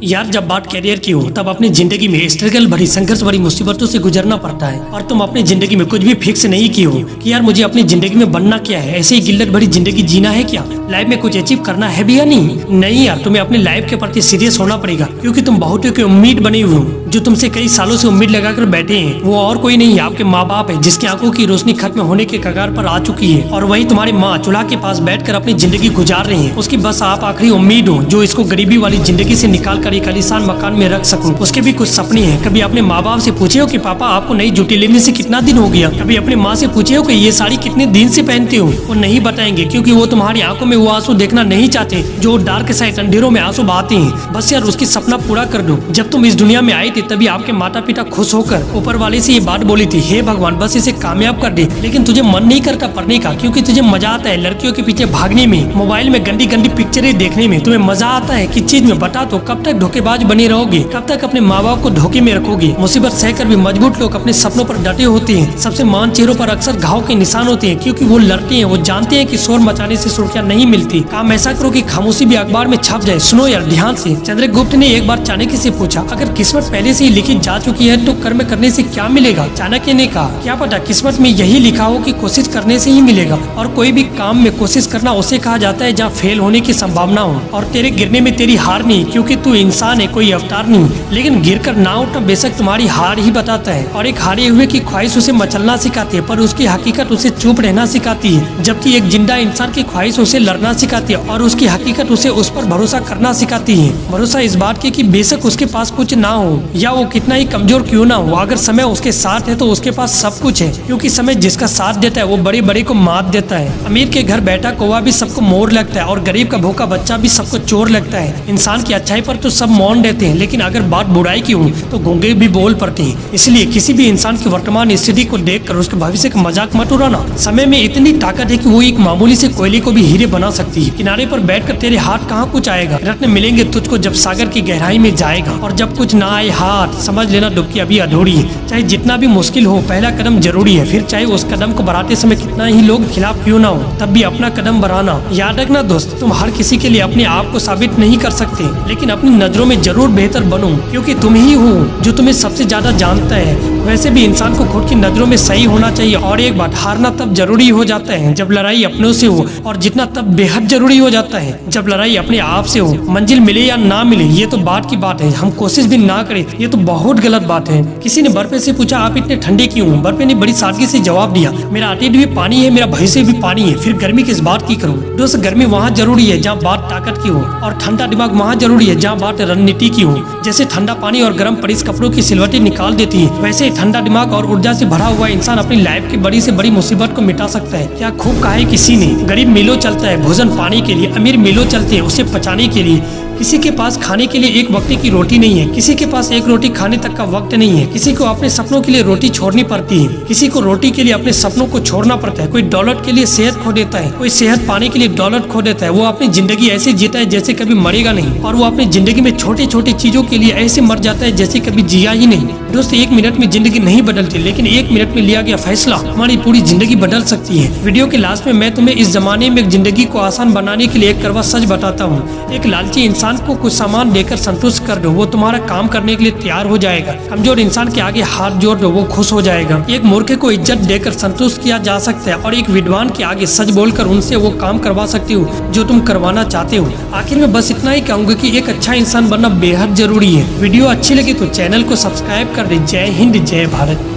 यार जब बात कैरियर की हो तब अपनी जिंदगी में स्ट्रगल भरी संघर्ष भरी मुसीबतों से गुजरना पड़ता है। और तुम अपनी जिंदगी में कुछ भी फिक्स नहीं की हो कि यार मुझे अपनी जिंदगी में बनना क्या है, ऐसे ही गिल्लत भरी जिंदगी जीना है क्या, लाइफ में कुछ अचीव करना है भी या नहीं यार, तुम्हें अपनी लाइफ के प्रति सीरियस होना पड़ेगा। क्योंकि तुम बहुतों की उम्मीद बनी हुई हो, जो तुमसे कई सालों से उम्मीद लगाकर बैठे हैं। वो और कोई नहीं, आपके माँ बाप है, जिसकी आंखों की रोशनी खत्म होने के कगार पर आ चुकी है। और वही तुम्हारी माँ चूल्हा के पास बैठकर अपनी जिंदगी गुजार रही है। उसकी बस आप आखिरी उम्मीद हो, जो इसको गरीबी वाली जिंदगी से निकाल कर एक आलीशान मकान में रख सकूं। उसके भी कुछ सपने हैं। कभी अपने माँ बाप से पूछे हो कि पापा आपको नई जूती लेने से कितना दिन हो गया। कभी अपने माँ से पूछे हो कि ये साड़ी कितने दिन से पहनते हो। वो नहीं बताएंगे, क्योंकि वो तुम्हारी आंखों में वो आंसू देखना नहीं चाहते जो डार्क साइड अंधेरों में आंसू बहाते हैं। बस यार उसकी सपना पूरा कर दो। जब तुम इस दुनिया में आए थे तभी आपके माता पिता खुश होकर ऊपर वाले से ये बात बोली थी, हे भगवान बस इसे कामयाब कर दे। लेकिन तुझे मन नहीं करता पढ़ने का, क्योंकि तुझे मजा आता है लड़कियों के पीछे भागने में, मोबाइल में गंदी गंदी पिक्चरें देखने में। तुम्हें मजा आता है किस चीज में, बता तो कब तक धोखेबाज बने रहोगे, कब तक अपने माँ बाप को धोखे में रखोगे। मुसीबत सहकर भी मजबूत लोग अपने सपनों पर डटे होते हैं। सबसे महान चेहरों पर अक्सर घाव के निशान होते हैं, क्योंकि वो लड़ते हैं। वो जानते हैं कि शोर मचाने से सुर्खियां नहीं मिलती। काम ऐसा करो कि खामोशी भी अखबार में छप जाए। सुनो यार ध्यान से, चंद्रगुप्त ने एक बार चाणक्य से पूछा, अगर किस्मत पहले से ही लिखी जा चुकी है तो कर्म करने से क्या मिलेगा। चाणक्य ने कहा, क्या पता किस्मत में यही लिखा हो कि कोशिश करने से ही मिलेगा। और कोई भी काम में कोशिश करना उसे कहा जाता है जहाँ फेल होने की संभावना हो। और तेरे गिरने में तेरी हार नहीं, क्योंकि तू इंसान है, कोई अवतार नहीं। लेकिन गिर कर ना उठना बेशक तुम्हारी हार ही बताता है। और एक हारे हुए की ख्वाहिश उसे मचलना सिखाती है, पर उसकी हकीकत उसे चुप रहना सिखाती है। जबकि एक जिंदा इंसान की ख्वाहिश उसे लड़ना सिखाती है, और उसकी हकीकत उसे उस पर भरोसा करना सिखाती है। भरोसा इस बात की कि बेशक उसके पास कुछ ना हो या वो कितना ही कमजोर क्यों ना हो, अगर समय उसके साथ है तो उसके पास सब कुछ है। क्योंकि समय जिसका साथ देता है वो बड़े बड़े को मात देता है। अमीर के घर बैठा कौवा भी सबको मोर लगता है, और गरीब का भूखा बच्चा भी सबको चोर लगता है। इंसान की अच्छाई पर तो सब मौन रहते हैं, लेकिन अगर बात बुराई की हो तो गूंगे भी बोल पड़ते हैं। इसलिए किसी भी इंसान की वर्तमान स्थिति को देखकर उसके भविष्य का मजाक मत उड़ाना। समय में इतनी ताकत है कि वो एक मामूली से कोयले को भी हीरे बना सकती है। किनारे पर बैठकर तेरे हाथ कहाँ कुछ आएगा, रत्न मिलेंगे तुझको जब सागर की गहराई में जाएगा। और जब कुछ ना आए हाथ, समझ लेना डुबकी अभी अधूरी है। चाहे जितना भी मुश्किल हो, पहला कदम जरूरी है। फिर चाहे उस कदम को बढ़ाते समय कितना ही लोग खिलाफ क्यों ना हो, तब भी अपना कदम बढ़ाना। याद रखना दोस्त, तुम हर किसी के लिए अपने आप को साबित नहीं कर सकते, लेकिन अपनी नजरों में जरूर बेहतर बनो, क्योंकि तुम ही हो जो तुम्हें सबसे ज्यादा जानता है। वैसे भी इंसान को खुद की नजरों में सही होना चाहिए। और एक बात, हारना तब जरूरी हो जाता है जब लड़ाई अपनों से हो, और जीतना तब बेहद जरूरी हो जाता है जब लड़ाई अपने आप से हो। मंजिल मिले या ना मिले ये तो बात की बात है, हम कोशिश भी ना करें ये तो बहुत गलत बात है। किसी ने बर्फे से पूछा, आप इतने ठंडे क्यों हो। बर्फे ने बड़ी सादगी से जवाब दिया, मेरा अतीत भी पानी है, मेरा भविष्य भी पानी है, फिर गर्मी किस बात की करूँ। दोस्त गर्मी वहाँ जरूरी है जहाँ बात ताकत की हो, और ठंडा दिमाग वहाँ जरूरी है जहाँ बात रणनीति की हो। जैसे ठंडा पानी और गर्म परिस कपड़ों की सिलवटें निकाल देती है, वैसे ही ठंडा दिमाग और ऊर्जा से भरा हुआ इंसान अपनी लाइफ की बड़ी से बड़ी मुसीबत को मिटा सकता है। क्या खूब कहा है किसी ने, गरीब मीलों चलता है भोजन पाने के लिए, अमीर मीलों चलते हैं उसे पचाने के लिए। किसी के पास खाने के लिए एक वक्त की रोटी नहीं है, किसी के पास एक रोटी खाने तक का वक्त नहीं है। किसी को अपने सपनों के लिए रोटी छोड़नी पड़ती है, किसी को रोटी के लिए अपने सपनों को छोड़ना पड़ता है। कोई दौलत के लिए सेहत खो देता है, कोई सेहत पाने के लिए दौलत खो देता है। वो अपनी जिंदगी ऐसे जीता है जैसे कभी मरेगा नहीं, और वो अपनी जिंदगी में छोटी छोटी चीजों के लिए ऐसे मर जाता है जैसे कभी जिया ही नहीं। दोस्त एक मिनट में जिंदगी नहीं बदलती, लेकिन एक मिनट में लिया गया फैसला हमारी पूरी जिंदगी बदल सकती है। वीडियो के लास्ट में मैं तुम्हें इस जमाने में जिंदगी को आसान बनाने के लिए एक कड़वा सच बताता हूँ। एक लालची इंसान को कुछ सामान देकर संतुष्ट कर दो, वो तुम्हारा काम करने के लिए तैयार हो जाएगा। कमजोर इंसान के आगे हाथ जोड़ दो, वो खुश हो जाएगा। एक मूर्ख को इज्जत देकर संतुष्ट किया जा सकता है, और एक विद्वान के आगे सच बोलकर उनसे वो काम करवा सकती हो जो तुम करवाना चाहते हो। आखिर में बस इतना ही कहूंगा कि एक अच्छा इंसान बनना बेहद जरूरी है। वीडियो अच्छी लगी तो चैनल को सब्सक्राइब कर दे। जय हिंद जय भारत।